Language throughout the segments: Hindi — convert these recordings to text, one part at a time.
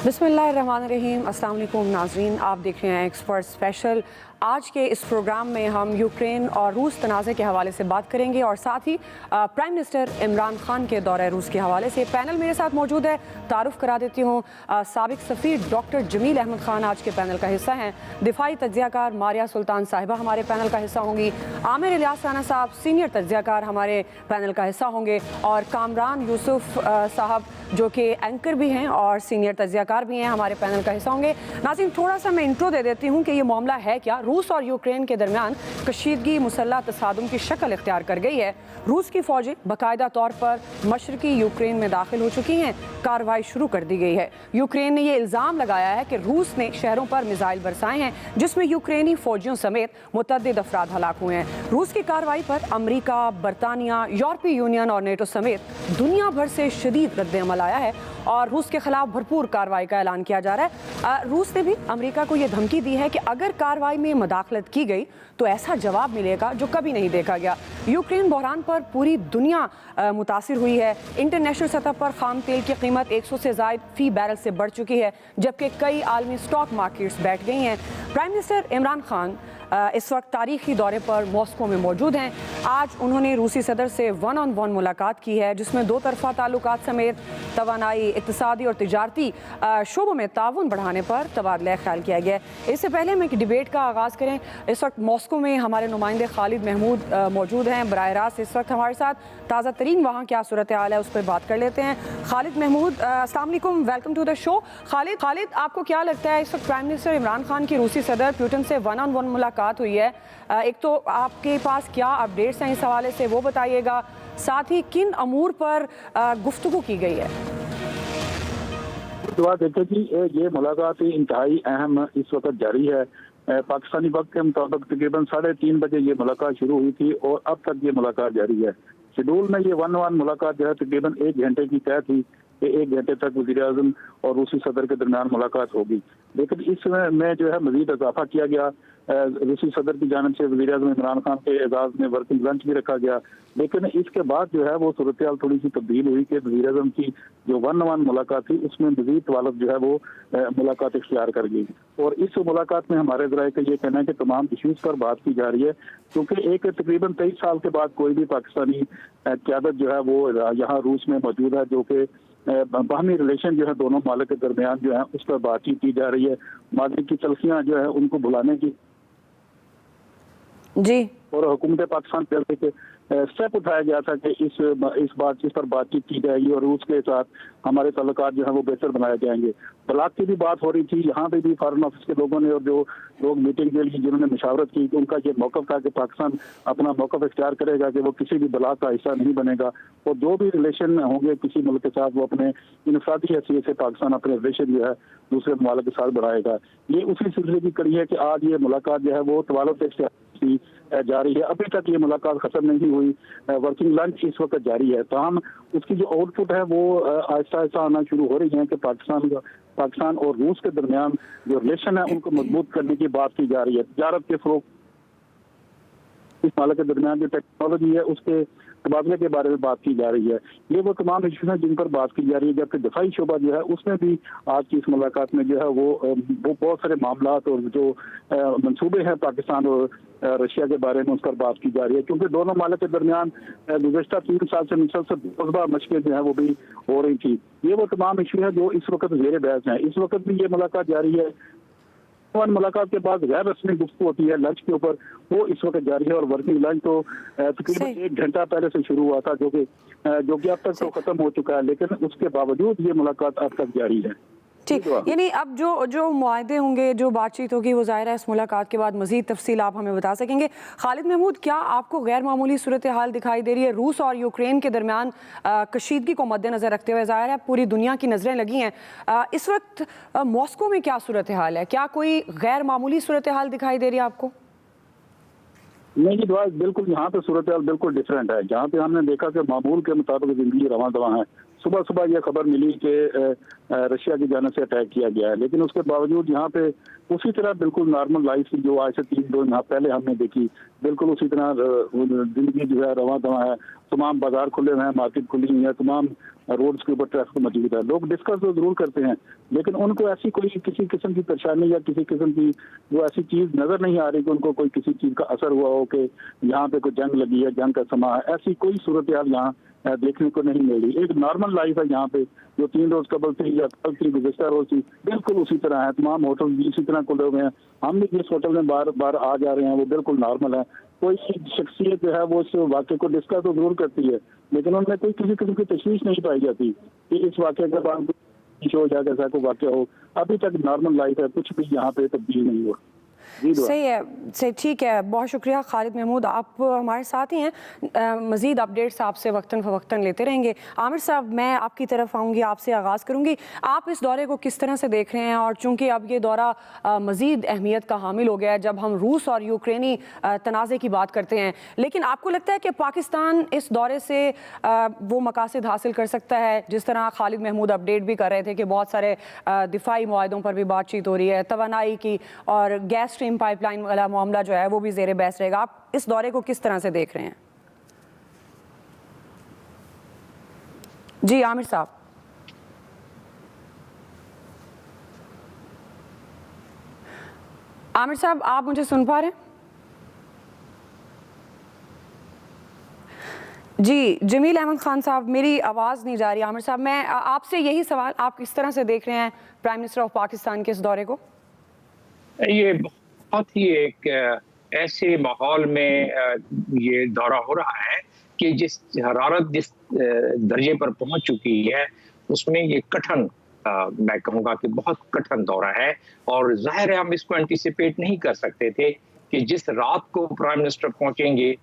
बिस्मिल्लाहिर्रहमानिर्रहीम। अस्सलाम वालेकुम नाज़रीन, आप देख रहे हैं एक्सपर्ट स्पेशल। आज के इस प्रोग्राम में हम यूक्रेन और रूस तनाज़े के हवाले से बात करेंगे और साथ ही प्राइम मिनिस्टर इमरान खान के दौरे रूस के हवाले से। पैनल मेरे साथ मौजूद है, तारुफ करा देती हूँ। साबिक सफ़ीर डॉक्टर जमील अहमद खान आज के पैनल का हिस्सा हैं। दिफाई तज्ज़ियाकार मारिया सुल्तान साहिबा हमारे पैनल का हिस्सा होंगी। आमिर इलियास राना साहब सीनियर तज्ज़ियाकार हमारे पैनल का हिस्सा होंगे और कामरान यूसुफ साहब जो कि एंकर भी हैं और सीनियर तज्ज़ियाकार भी हैं, हमारे पैनल का हिस्सा होंगे। नाज़रीन, थोड़ा सा मैं इंट्रो दे देती हूँ कि ये मामला है क्या। रूस और यूक्रेन के दरमियान कशीदगी मुसल्लह तसादुम की शक्ल इख्तियार कर गई है। रूस की फ़ौजें बाकायदा तौर पर मशरकी यूक्रेन में दाखिल हो चुकी हैं। कार्रवाई शुरू कर दी गई है। यूक्रेन ने ये इल्ज़ाम लगाया है कि रूस ने शहरों पर मिसाइल बरसाए हैं जिसमें यूक्रेनी फ़ौजियों समेत मुतअद्दिद अफराद हलाक हुए हैं। रूस की कार्रवाई पर अमरीका, बरतानिया, यूरोपीय यूनियन और नेटो समेत दुनिया भर से शदीद रद्द-ए-अमल आया है और रूस के खिलाफ भरपूर कार्रवाई का ऐलान किया जा रहा है। रूस ने भी अमेरिका को यह धमकी दी है कि अगर कार्रवाई में मदाखलत की गई तो ऐसा जवाब मिलेगा जो कभी नहीं देखा गया। यूक्रेन बहरान पर पूरी दुनिया मुतासिर हुई है। इंटरनेशनल सतह पर खाम तेल की कीमत 100 से ज़ायद फ़ी बैरल से बढ़ चुकी है, जबकि कई आलमी स्टॉक मार्केट्स बैठ गई हैं। प्राइम मिनिस्टर इमरान खान इस वक्त तारीखी दौरे पर मॉस्को में मौजूद हैं। आज उन्होंने रूसी सदर से वन-ऑन-वन मुलाकात की है, जिसमें दो तरफा ताल्लुकात समेत तवानाई, इक़्तिसादी और तिजारती शोबों में ताउन बढ़ाने पर तबादला ख्याल किया गया है। इससे पहले हम एक डिबेट का आगाज़ करें। इस वक्त मॉस्को में हमारे नुमाइंदे खालिद महमूद मौजूद हैं बराह रास्त इस वक्त हमारे साथ। ताज़ा तरीन वहाँ क्या सूरत हाल है उस पर बात कर लेते हैं। खालिद महमूद, अस्सलाम वालेकुम, welcome to the show. Khalid, आपको क्या लगता है इस वक्त प्राइम मिनिस्टर इमरान खान की रूसी सदर पुतिन से वन-ऑन-वन मुलाकात हुई है, एक तो आपके पास क्या अपडेट्स हैं इस हवाले से वो बताइएगा, साथ ही किन अमूर पर गुफ्तगू की गई है? दुआ देखें कि ये मुलाकात इंतहाई अहम इस वक्त जारी है। पाकिस्तानी वक्त के मुताबिक तकरीबन 3:30 बजे ये मुलाकात शुरू हुई थी और अब तक ये मुलाकात जारी है। शेड्यूल में ये वन मुलाकात जो है तकरीबन 1 घंटे की तय थी कि 1 घंटे तक वज़ीर-ए-आज़म और रूसी सदर के दरमियान मुलाकात होगी, लेकिन इसमें जो है मजीद इजाफा किया गया। रूसी सदर की जानिब से वज़ीर-ए-आज़म इमरान खान के एजाज़ में वर्किंग लंच भी रखा गया, लेकिन इसके बाद जो है वो सूरत हाल थोड़ी सी तब्दील हुई कि वज़ीर-ए-आज़म की जो वन मुलाकात थी उसमें मजीद तवालुक जो है वो मुलाकात इख्तियार कर गई। और इस मुलाकात में हमारे ज़राए का ये कहना है कि तमाम इशूज़ पर बात की जा रही है, क्योंकि एक तकरीबन 23 साल के बाद कोई भी पाकिस्तानी क़यादत जो है वो यहाँ रूस में मौजूद है, जो कि बाहमी रिलेशन जो है दोनों मालिक के दरमियान जो है उस पर बातचीत की जा रही है। मादी की तलखियाँ जो है उनको भुलाने की जी और हुकूमत पाकिस्तान के स्टेप उठाया गया था कि इस पर बातचीत की जाएगी और रूस के साथ हमारे ताल्लुकात जो है वो बेहतर बनाए जाएंगे। तलाक की भी बात हो रही थी, यहाँ पे भी फॉरेन ऑफिस के लोगों ने और जो लोग मीटिंग के लिए जिन्होंने मुशावरत की उनका ये मौक़िफ़ था कि पाकिस्तान अपना मौक़िफ़ इख्तियार करेगा कि वो किसी भी तलाक का हिस्सा नहीं बनेगा और जो भी रिलेशन होंगे किसी मुल्क के साथ वो अपने इनफरादी हैसियत से पाकिस्तान अपने रिलेशन जो है दूसरे ममालिक के साथ बढ़ाएगा। ये उसी सिलसिले की कड़ी है कि आज ये मुलाकात जो है वो तवालुक इख्तियार की जा रही है। अभी तक ये मुलाकात खत्म नहीं हुई, वर्किंग लंच इस वक्त जारी है। ताहम उसकी जो आउटपुट है वो आहिस्ता आहिस्ता आना शुरू हो रही है कि पाकिस्तान और रूस के दरमियान जो रिलेशन है उनको मजबूत करने की बात की जा रही है। तिजारत के फरोग, इस मालिक के दरमियान जो टेक्नोलॉजी है उसके तबादले के बारे में बात की जा रही है। ये वो तमाम इशूज़ हैं जिन पर बात की जा रही है, जबकि दफाई शोबा जो है उसमें भी आज की इस मुलाकात में जो है वो बहुत सारे मामलात और जो मंसूबे हैं पाकिस्तान और रशिया के बारे में उस पर बात की जा रही है, क्योंकि दोनों मालिक के दरमियान गुज़श्ता 3 साल से मुसलसल रोज़ाना मशक़ें जो है वो भी हो रही थी। ये वो तमाम इशू है जो इस वक्त ज़ेर बहस हैं। इस वक्त भी ये मुलाकात जारी है। मुलाकात के बाद गैर रस्मी गुफ्तगू होती है लंच के ऊपर, वो इस वक्त जारी है और वर्किंग लंच तो तकरीबन 1 घंटा पहले से शुरू हुआ था, जो कि अब तक तो खत्म हो चुका है, लेकिन उसके बावजूद ये मुलाकात अब तक जारी है। ठीक, यानी अब जो मुआहदे होंगे, जो बातचीत होगी, वो ज़ाहिर है इस मुलाकात के बाद मज़ीद तफसील आप हमें बता सकेंगे। खालिद महमूद, क्या आपको गैर मामूली सूरत हाल दिखाई दे रही है रूस और यूक्रेन के दरमियान कशीदगी को मद्देनज़र रखते हुए? ज़ाहिर है पूरी दुनिया की नज़रें लगी हैं। इस वक्त मॉस्को में क्या सूरत हाल है? क्या कोई गैर मामूली सूरत हाल दिखाई दे रही है आपको? नहीं जी, बिल्कुल यहाँ पे सूरत हाल बिल्कुल डिफरेंट है। जहाँ पे हमने देखा कि मामूल के मुताबिक जिंदगी रवां दवा है, सुबह सुबह ये खबर मिली कि रशिया की जानिब से अटैक किया गया है, लेकिन उसके बावजूद यहाँ पे उसी तरह बिल्कुल नॉर्मल लाइफ जो आज से 3-2 माह पहले हमने देखी, बिल्कुल उसी तरह जिंदगी जो है रवां दवां है। तमाम बाजार खुले हुए हैं, मार्केट खुली हुई है, तमाम रोड्स के ऊपर ट्रैफिक मौजूद है। लोग डिस्कस तो जरूर करते हैं, लेकिन उनको ऐसी कोई किसी किस्म की परेशानी या किसी किस्म की वो ऐसी चीज नजर नहीं आ रही कि उनको कोई किसी चीज का असर हुआ हो कि यहाँ पे कोई जंग लगी है, जंग का समा है। ऐसी कोई सूरत हाल यहाँ देखने को नहीं मिल रही। एक नॉर्मल लाइफ है यहाँ पे, जो 3 रोज कबल थी या कल थी, गुज़श्ता रोज थी, बिल्कुल उसी तरह है। तमाम होटल भी इसी तरह खुले हुए हैं। हम भी जिस होटल में बार बार आ जा रहे हैं वो बिल्कुल नॉर्मल है। कोई शख्सियत जो है वो इस वाक्य को डिस्कस तो जरूर करती है, लेकिन उनमें कोई किसी किस्म की तशवीश नहीं पाई जाती कि इस वाक्य के बाद हो जाए, ऐसा कोई वाक्य हो। अभी तक नॉर्मल लाइफ है, कुछ भी यहाँ पे तब्दील नहीं हुआ। सही है, सही, ठीक है। बहुत शुक्रिया खालिद महमूद, आप हमारे साथ ही हैं। मज़ीद अपडेट्स आपसे वक्तन फ़वक्तन लेते रहेंगे। आमिर साहब, मैं आपकी तरफ आऊँगी, आपसे आगाज़ करूँगी। आप इस दौरे को किस तरह से देख रहे हैं? और चूँकि अब ये दौरा मज़ीद अहमियत का हामिल हो गया है जब हम रूस और यूक्रेनी तनाज़े की बात करते हैं, लेकिन आपको लगता है कि पाकिस्तान इस दौरे से वो मकासद हासिल कर सकता है? जिस तरह खालिद महमूद अपडेट भी कर रहे थे कि बहुत सारे दिफाई मुआहदों पर भी बातचीत हो रही है, तवानाई की, और गैस पाइपलाइन वाला मामला जो है वो भी ज़ेरे बहस रहेगा। आप इस दौरे को किस तरह से देख रहे हैं? जी आमिर साहब। आमिर साहब, आप मुझे सुन पा रहे हैं? जी जमील अहमद खान साहब, मेरी आवाज़ नहीं जा रही। आमिर साहब, मैं आपसे यही सवाल, आप किस तरह से देख रहे हैं प्राइम मिनिस्टर ऑफ पाकिस्तान के इस दौरे को? ये बहुत ही एक ऐसे माहौल में ये दौरा हो रहा है कि जिस हरारत जिस दर्जे पर पहुंच चुकी है उसमें ये कठिन, मैं कहूँगा कि बहुत कठिन दौरा है। और जाहिर है हम इसको एंटिसिपेट नहीं कर सकते थे कि जिस रात को प्राइम मिनिस्टर पहुंचेंगे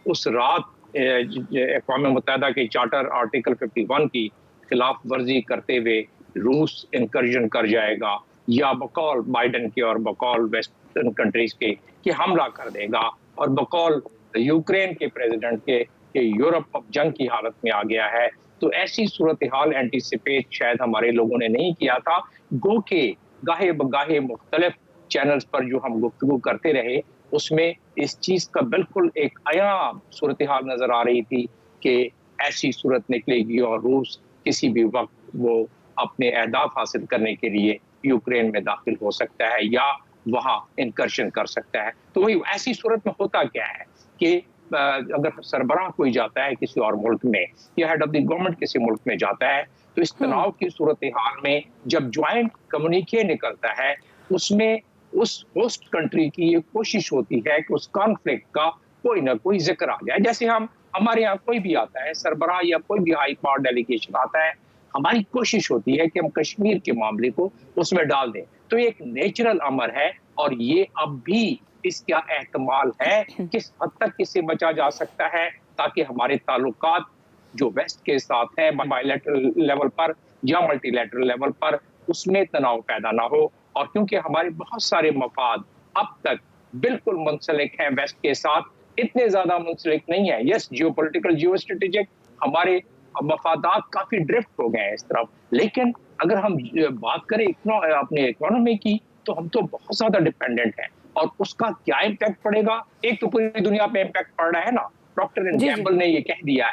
उस रात अक़वाम मुत्तहिदा के चार्टर आर्टिकल 51 की खिलाफ वर्जी करते हुए रूस इनकर्जन कर जाएगा, या बकौल बाइडन के और बकौल वेस्टर्न कंट्रीज के कि हमला कर देगा, और बकौल यूक्रेन के प्रेसिडेंट के कि यूरोप अब जंग की हालत में आ गया है। तो ऐसी सूरत हाल एंटिसिपेट शायद हमारे लोगों ने नहीं किया था। गो के गाहे बगाहे मुख्तलिफ चैनल्स पर जो हम गुफ्तगू करते रहे उसमें इस चीज़ का बिल्कुल एक आया सूरत हाल नज़र आ रही थी कि ऐसी सूरत निकलेगी और रूस किसी भी वक्त वो अपने अहदाफ हासिल करने के लिए यूक्रेन में दाखिल हो सकता है या वहां इनकर्शन कर सकता है। तो वही ऐसी सूरत में होता क्या है कि अगर सरबराह कोई जाता है किसी और मुल्क में या हेड ऑफ द गवर्नमेंट किसी मुल्क में जाता है तो इस तनाव की सूरत हाल में जब ज्वाइंट कम्युनिके निकलता है उसमें उस होस्ट कंट्री की ये कोशिश होती है कि उस कॉन्फ्लिक्ट का कोई ना कोई जिक्र आ जाए। जैसे हमारे यहाँ कोई भी आता है सरबराह या कोई भी हाई पावर डेलीगेशन आता है, हमारी कोशिश होती है कि हम कश्मीर के मामले को उसमें डाल दें। तो ये एक नेचुरल अमर है और ये अब भी इसका एहतमाल है किस हद तक इससे बचा जा सकता है ताकि हमारे ताल्लुकात जो वेस्ट के साथ है बायलैटरल लेवल पर या मल्टीलैटरल लेवल पर उसमें तनाव पैदा ना हो। और क्योंकि हमारे बहुत सारे मफाद अब तक बिल्कुल मुंसलिक हैं वेस्ट के साथ, इतने ज्यादा मुंसलिक नहीं है। यस, जियोपॉलिटिकल जियोस्ट्रेटेजिक हमारे मफादात काफी ड्रिफ्ट हो गए हैं इस तरफ, लेकिन अगर हम बात करें अपने इकोनॉमी की तो हम तो बहुत ज्यादा डिपेंडेंट हैं। और उसका क्या इम्पैक्ट पड़ेगा, एक तो पूरी दुनिया पे इम्पैक्ट पड़ रहा है ना। प्रॉक्टर एंड गैम्बल ने ये कह दिया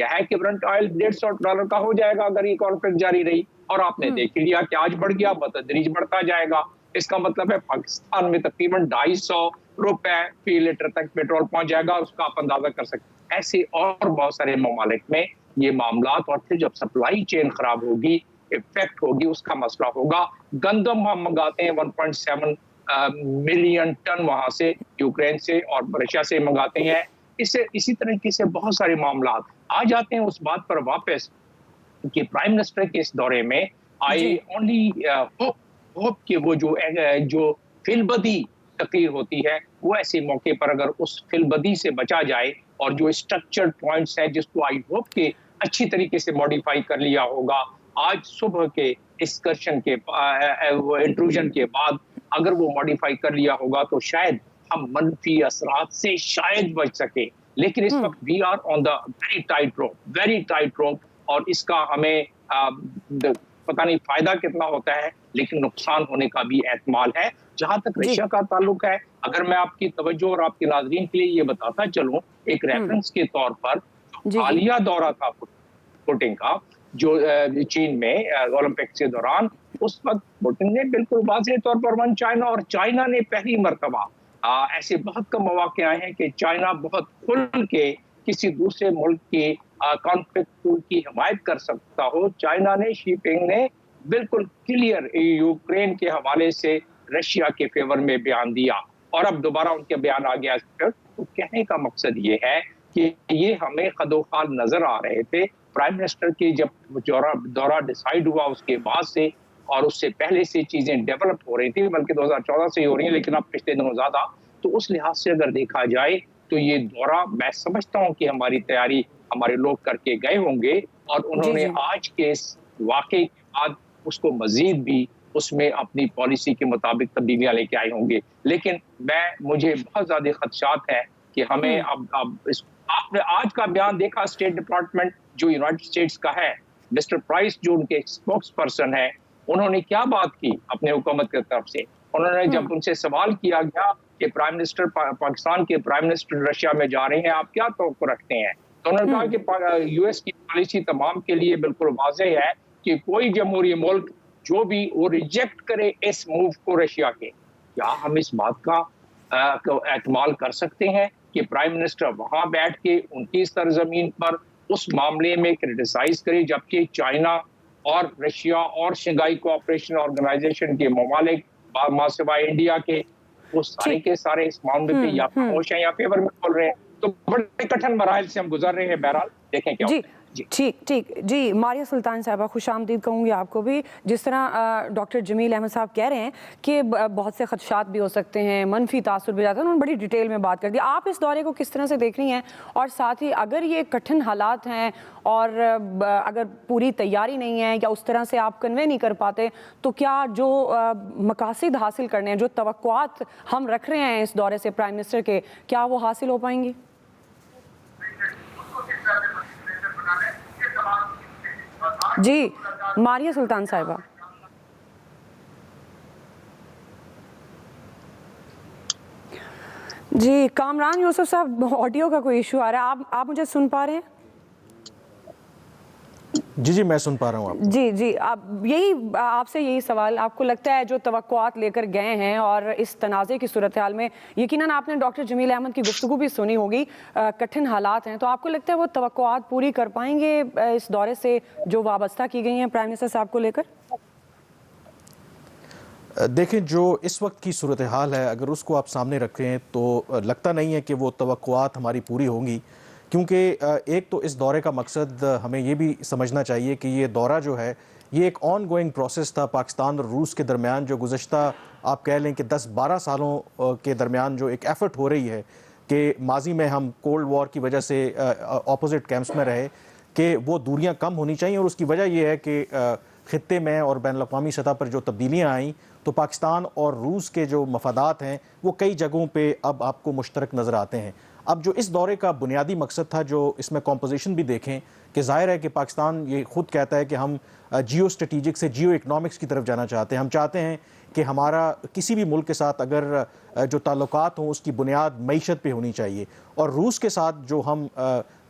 है कि ब्रंट ऑयल $150 का हो जाएगा अगर ये कॉन्फ्लिक्ट जारी रही, और आपने देख लिया कि आज बढ़ गया, बतदरीज बढ़ता जाएगा। इसका मतलब है पाकिस्तान में तकरीबन $250 फी लीटर तक पेट्रोल पहुंच जाएगा, उसका आप अंदाजा कर सकते हैं। ऐसे और बहुत सारे ममालिक में ये मामलात, और फिर जब सप्लाई चेन खराब होगी, इफेक्ट होगी, उसका मसला होगा। गंदम हम मंगाते हैं 1.7 मिलियन टन वहां से यूक्रेन से और रशिया से मंगाते हैं। इसी तरीके से बहुत सारे मामलात आ जाते हैं। उस बात पर वापस कि प्राइम मिनिस्टर के इस दौरे में आई ओनली होप कि वो जो फिलबदी तकरीर होती है वो ऐसे मौके पर अगर उस फिलबदी से बचा जाए और जो स्ट्रक्चर्ड पॉइंट्स है जिसको आई होप के अच्छी तरीके से मॉडिफाई कर लिया होगा आज सुबह के एक्सकर्शन के इंट्रूजन के बाद, अगर वो मॉडिफाई कर लिया होगा तो शायद हम मनफी असरात से शायद बच सके। लेकिन इस वक्त we are on the very tight rope और इसका हमें पता नहीं फायदा कितना होता है, लेकिन नुकसान होने का भी एहतमाल है। जहां तक रशिया का ताल्लुक है, अगर मैं आपकी तवज्जो और आपके नाज़रीन के लिए ये बताता चलूं, एक रेफरेंस के तौर पर हालिया दौरा था पुतिन का जो चीन में ओलंपिक्स के दौरान, उस वक्त पुतिन ने बिल्कुल वाज़ेह तौर पर वन चाइना, और चाइना ने पहली मर्तबा ऐसे बहुत कम मौके आए हैं कि चाइना बहुत खुल के किसी दूसरे मुल्क के कॉन्फ्लिक्ट की हिमायत कर सकता हो। चाइना ने, शी जिनपिंग ने बिल्कुल क्लियर यूक्रेन के हवाले से रशिया के फेवर में बयान दिया, और अब दोबारा उनके बयान आ गया। तो कहने का मकसद ये है कि ये हमें खदोखाल नजर आ रहे थे। प्राइम मिनिस्टर की जब दौरा डिसाइड हुआ उसके बाद से, और उससे पहले से चीजें डेवलप हो रही थी, बल्कि 2014 से ही हो रही है, लेकिन अब पिछले दिनों ज्यादा। तो उस लिहाज से अगर देखा जाए तो ये दौरा, मैं समझता हूँ कि हमारी तैयारी हमारे लोग करके गए होंगे, और उन्होंने आज के इस वाकये के बाद उसको मजीद भी उसमें अपनी पॉलिसी के मुताबिक तब्दीलियां लेके आए होंगे। लेकिन मुझे बहुत ज्यादा खदशात है कि हमें अब आपने आज का बयान देखा स्टेट डिपार्टमेंट जो यूनाइटेड स्टेट्स का है, मिस्टर प्राइस जो उनके स्पोक्स पर्सन है, उन्होंने क्या बात की अपने हुकूमत की तरफ से। उन्होंने जब उनसे सवाल किया गया कि प्राइम मिनिस्टर पाकिस्तान के प्राइम मिनिस्टर रशिया में जा रहे हैं, आप क्या तवक्को रखते हैं, तो उन्होंने कहा कि यूएस की पॉलिसी तमाम के लिए बिल्कुल वाज़ेह है कि कोई जमहूरी मुल्क जो भी वो रिजेक्ट करे इस मूव को रशिया के। क्या हम इस बात का एतमाल कर सकते हैं कि प्राइम मिनिस्टर वहां बैठ के उनकी सरजमीन पर उस मामले में क्रिटिसाइज करे, जबकि चाइना और रशिया और शंघाई कोऑपरेशन ऑर्गेनाइजेशन के ममालिक मासिवा इंडिया के, वो सारे के सारे इस मामले पे या खामोश हैं या फेवर में बोल रहे हैं। तो बड़े कठिन मराहल से हम गुजर रहे हैं। बहरहाल देखें क्या होता है। ठीक जी, मारिया सुल्तान साहिबा, खुशामदीद कहूँगी आपको भी। जिस तरह डॉक्टर जमील अहमद साहब कह रहे हैं कि बहुत से खदशात भी हो सकते हैं, मनफी तासुर भी जाता है, उन्होंने बड़ी डिटेल में बात कर दी। आप इस दौरे को किस तरह से देख रही हैं, और साथ ही अगर ये कठिन हालात हैं और अगर पूरी तैयारी नहीं है या उस तरह से आप कन्वे नहीं कर पाते, तो क्या जो मकासद हासिल करने हैं, जो तवक्कुआत हम रख रहे हैं इस दौरे से प्राइम मिनिस्टर के, क्या वो हासिल हो पाएंगी? जी मारिया सुल्तान साहिबा। जी कामरान यूसुफ साहब, ऑडियो का कोई इशू आ रहा है, आप मुझे सुन पा रहे हैं? जी मैं सुन पा रहा हूँ आपको। जी आपसे यही सवाल, आपको लगता है जो तवक्कुआत लेकर गए हैं और इस तनाज़े की सूरत हाल में, यकीनन आपने डॉक्टर जमील अहमद की गुफ्तगू भी सुनी होगी, कठिन हालात हैं, तो आपको लगता है वो तवक्कुआत पूरी कर पाएंगे इस दौरे से जो वाबस्ता की गई हैं प्राइम मिनिस्टर साहब को लेकर? देखें, जो इस वक्त की सूरत हाल है, अगर उसको आप सामने रखें तो लगता नहीं है कि वो तवक्कुआत हमारी पूरी होंगी, क्योंकि एक तो इस दौरे का मकसद हमें ये भी समझना चाहिए कि ये दौरा जो है ये एक ऑन गोइंग प्रोसेस था पाकिस्तान और रूस के दरमियान, जो गुज़श्ता आप कह लें कि 10-12 सालों के दरमियान जो एक एफ़र्ट हो रही है कि माजी में हम कोल्ड वॉर की वजह से अपोजिट कैंप्स में रहे, कि वो दूरियां कम होनी चाहिए। और उसकी वजह ये है कि ख़ित्ते में और बैन अवी सतह पर जो तब्दीलियाँ आईं, तो पाकिस्तान और रूस के जो मफादात हैं वो कई जगहों पे अब आपको मुश्तरक नज़र आते हैं। अब जो इस दौरे का बुनियादी मकसद था, जो इसमें कॉम्पोजिशन भी देखें कि जाहिर है कि पाकिस्तान ये खुद कहता है कि हम जियो स्ट्रेटिजिक से जियो इकनॉमिक्स की तरफ जाना चाहते हैं। हम चाहते हैं कि हमारा किसी भी मुल्क के साथ अगर जो ताल्लुकात हों उसकी बुनियाद मईशत पे होनी चाहिए। और रूस के साथ जो हम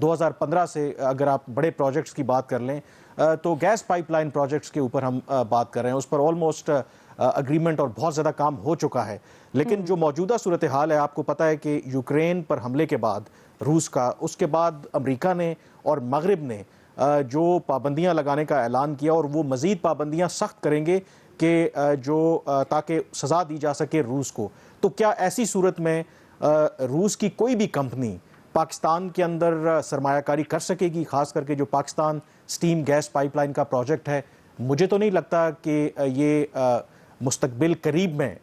2015 से अगर आप बड़े प्रोजेक्ट्स की बात कर लें, तो गैस पाइपलाइन प्रोजेक्ट्स के ऊपर हम बात कर रहे हैं, उस पर ऑलमोस्ट अग्रीमेंट और बहुत ज़्यादा काम हो चुका है। लेकिन जो मौजूदा सूरत हाल है, आपको पता है कि यूक्रेन पर हमले के बाद रूस का, उसके बाद अमेरिका ने और मगरिब ने जो पाबंदियां लगाने का ऐलान किया, और वो मज़ीद पाबंदियां सख्त करेंगे कि जो ताकि सज़ा दी जा सके रूस को। तो क्या ऐसी सूरत में रूस की कोई भी कंपनी पाकिस्तान के अंदर सरमायाकारी कर सकेगी, ख़ास करके जो पाकिस्तान स्टीम गैस पाइपलाइन का प्रोजेक्ट है? मुझे तो नहीं लगता कि ये मुस्तकबिल करीब में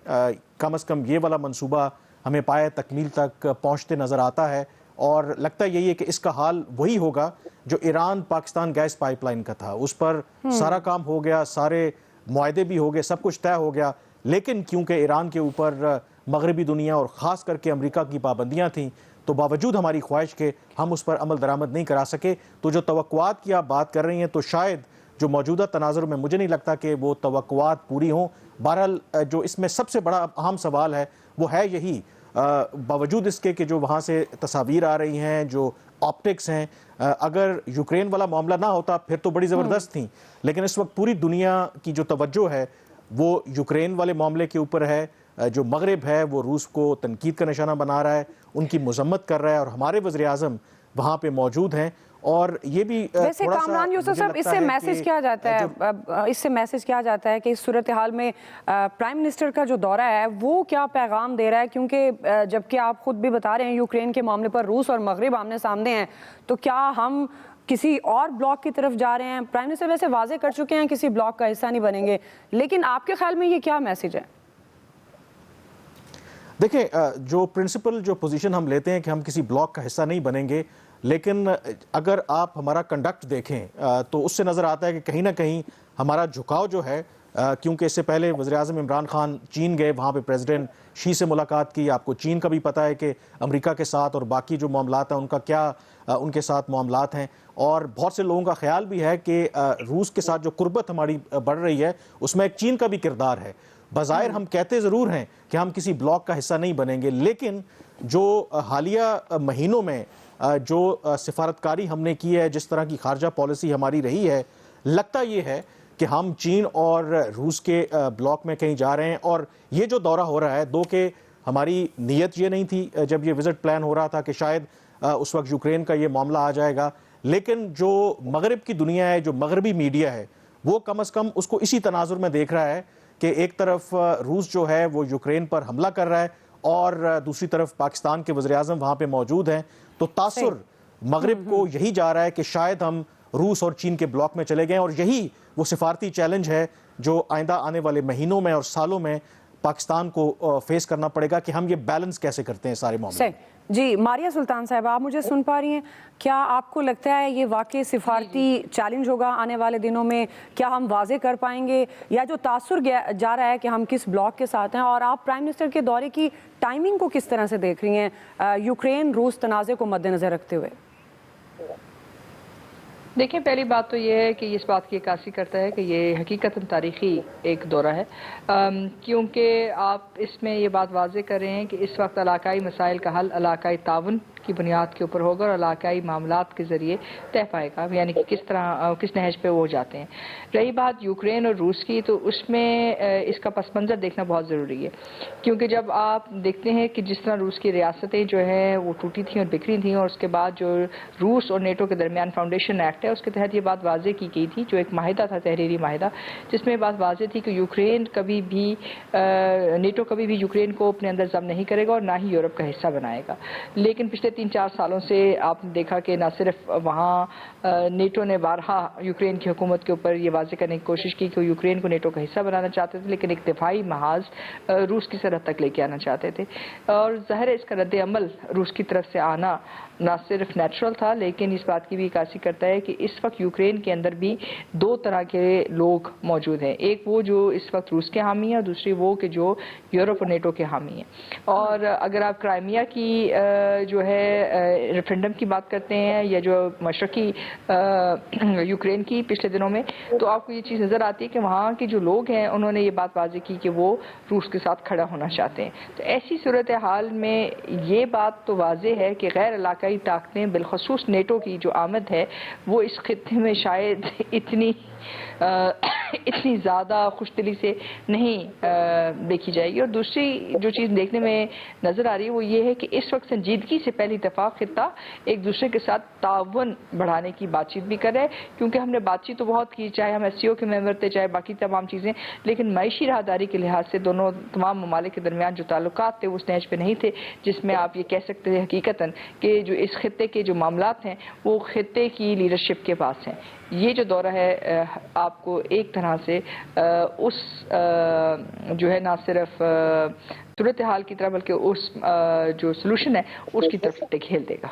कम अज़ कम ये वाला मंसूबा हमें पाए तकमील तक पहुँचते नज़र आता है। और लगता यही है कि इसका हाल वही होगा जो ईरान पाकिस्तान गैस पाइपलाइन का था, उस पर सारा काम हो गया, सारे मुआहदे भी हो गए, सब कुछ तय हो गया, लेकिन क्योंकि ईरान के ऊपर मगरबी दुनिया और ख़ास करके अमेरिका की पाबंदियां थीं, तो बावजूद हमारी ख्वाहिश के हम उस पर अमल दरामद नहीं करा सके। तो जो तवक्कुआत की आप बात कर रही हैं, तो शायद जो मौजूदा तनाजुर में मुझे नहीं लगता कि वो तवक्कुआत पूरी हों। बहरहाल जो इसमें सबसे बड़ा अहम सवाल है वो है यही, बावजूद इसके कि जो वहाँ से तस्वीर आ रही हैं, जो ऑप्टिक्स हैं, अगर यूक्रेन वाला मामला ना होता फिर तो बड़ी ज़बरदस्त थी, लेकिन इस वक्त पूरी दुनिया की जो तवज्जो है वो यूक्रेन वाले मामले के ऊपर है। जो मगरिब है वो रूस को तनकीद का निशाना बना रहा है, उनकी मजम्मत कर रहा है, और हमारे वज़ीर आज़म वहाँ पे मौजूद हैं। और ये भी वैसे कामरान यूसुफ साहब, इससे मैसेज क्या जाता है, इससे मैसेज क्या जाता है कि इस सूरत हाल में प्राइम मिनिस्टर का जो दौरा है वो क्या पैगाम दे रहा है? क्योंकि जबकि आप खुद भी बता रहे हैं यूक्रेन के मामले पर रूस और मगरिब आमने सामने हैं, तो क्या हम किसी और ब्लॉक की तरफ जा रहे हैं? प्राइम मिनिस्टर वैसे वाजे कर चुके हैं किसी ब्लॉक का हिस्सा नहीं बनेंगे, लेकिन आपके ख्याल में ये क्या मैसेज है? देखिए, जो प्रिंसिपल जो पोजीशन हम लेते हैं कि हम किसी ब्लॉक का हिस्सा नहीं बनेंगे, लेकिन अगर आप हमारा कंडक्ट देखें तो उससे नज़र आता है कि कहीं ना कहीं हमारा झुकाव जो है, क्योंकि इससे पहले वज़ीर-ए-आज़म इमरान खान चीन गए, वहाँ पे प्रेसिडेंट शी से मुलाकात की। आपको चीन का भी पता है कि अमेरिका के साथ और बाकी जो मामलात हैं उनका क्या उनके साथ मामलात हैं, और बहुत से लोगों का ख्याल भी है कि रूस के साथ जो कुर्बत हमारी बढ़ रही है उसमें एक चीन का भी किरदार है। बज़ाहिर हम कहते ज़रूर हैं कि हम किसी ब्लॉक का हिस्सा नहीं बनेंगे, लेकिन जो हालिया महीनों में जो सिफारतकारी हमने की है, जिस तरह की खारजा पॉलिसी हमारी रही है, लगता ये है कि हम चीन और रूस के ब्लॉक में कहीं जा रहे हैं। और ये जो दौरा हो रहा है, दो के हमारी नीयत ये नहीं थी जब ये विज़िट प्लान हो रहा था कि शायद उस वक्त यूक्रेन का ये मामला आ जाएगा, लेकिन जो मगरिब की दुनिया है, जो मगरबी मीडिया है, वो कम अज़ कम उसको इसी तनाजुर में देख रहा है कि एक तरफ रूस जो है वो यूक्रेन पर हमला कर रहा है और दूसरी तरफ पाकिस्तान के वज़ीर-ए-आज़म वहाँ पे मौजूद हैं। तो तासुर मगरिब को यही जा रहा है कि शायद हम रूस और चीन के ब्लॉक में चले गए, और यही वो सिफारती चैलेंज है जो आइंदा आने वाले महीनों में और सालों में पाकिस्तान को फेस करना पड़ेगा कि हम ये बैलेंस कैसे करते हैं सारे मामले। जी, मारिया सुल्तान साहब, आप मुझे सुन पा रही हैं? क्या आपको लगता है ये वाकई सिफारती चैलेंज होगा आने वाले दिनों में? क्या हम वाजे कर पाएंगे, या जो तासुर जा रहा है कि हम किस ब्लॉक के साथ हैं? और आप प्राइम मिनिस्टर के दौरे की टाइमिंग को किस तरह से देख रही हैं यूक्रेन रूस तनाज़े को मद्देनज़र रखते हुए? देखिए, पहली बात तो ये है कि इस बात की अक्कासी करता है कि ये हकीकतन तारीख़ी एक दौरा है, क्योंकि आप इसमें ये बात वाज़े कर रहे हैं कि इस वक्त इलाकाई मसाइल का हल इलाकाई ताउन की बुनियाद के ऊपर होगा और इलाकाई मामलात के ज़रिए तय पाएगा, यानी कि किस तरह किस नहज पे वो जाते हैं। रही बात यूक्रेन और रूस की, तो उसमें इसका पस मंज़र देखना बहुत ज़रूरी है, क्योंकि जब आप देखते हैं कि जिस तरह रूस की रियासतें जो हैं वो टूटी थी और बिखरी थी, और उसके बाद जो रूस और नेटो के दरमियान फाउंडेशन एक्ट है उसके तहत ये बात वाज़े की गई थी, जो एक माहिदा था, तहरीरी माहिदा, जिसमें बात वाज़े थी कि यूक्रेन कभी भी नेटो कभी भी यूक्रेन को अपने अंदर ज़ब्त नहीं करेगा और ना ही यूरोप का हिस्सा बनाएगा। लेकिन पिछले 3-4 सालों से आपने देखा कि न सिर्फ वहाँ नेटो ने बारहा यूक्रेन की हुकूमत के ऊपर ये वाज़े करने की कोशिश की कि यूक्रेन को नेटो का हिस्सा बनाना चाहते थे, लेकिन एक दिफाई महाज रूस की सरहद तक लेके आना चाहते थे। और ज़ाहिर है इसका रद्द अमल रूस की तरफ से आना ना सिर्फ नेचुरल था, लेकिन इस बात की भी अक्कासी करता है कि इस वक्त यूक्रेन के अंदर भी दो तरह के लोग मौजूद हैं, एक वो जो इस वक्त रूस के हामी हैं और दूसरी वो कि जो यूरोप और नेटो के हामी हैं। और अगर आप क्राइमिया की जो है रेफरेंडम की बात करते हैं, या जो मशरकी यूक्रेन की पिछले दिनों में, तो आपको ये चीज़ नज़र आती है कि वहाँ के जो लोग हैं उन्होंने ये बात वाज़े की कि वो रूस के साथ खड़ा होना चाहते हैं। तो ऐसी सूरत हाल में ये बात तो वाज़े है कि गैर इलाकाई ताकतें, बिलखसूस नेटो की जो आमद है वो इस खित्ते में शायद इतनी ज़्यादा खुशदिली से नहीं देखी जाएगी। और दूसरी जो चीज़ देखने में नज़र आ रही है वो ये है कि इस वक्त संजीदगी से पहली दफ़ा खित्ता एक दूसरे के साथ ताउन बढ़ाने की बातचीत भी कर रहा है, क्योंकि हमने बातचीत तो बहुत की, चाहे हम SCO के मेंबर थे, चाहे बाकी तमाम चीज़ें, लेकिन मईशी राहदारी के लिहाज से दोनों तमाम ममालिक के दरमियान जो ताल्लुकात थे वो उस नहज पर नहीं थे जिसमें आप ये कह सकते हैं हकीकतन कि जो इस खित्ते के जो मामलात हैं वो खित्ते की लीडरशिप के पास हैं। ये जो दौरा है आपको एक तरह से उस जो है ना सिर्फ सूरत हाल की तरफ बल्कि उस जो सलूशन है उसकी तरफ ढकेल देगा।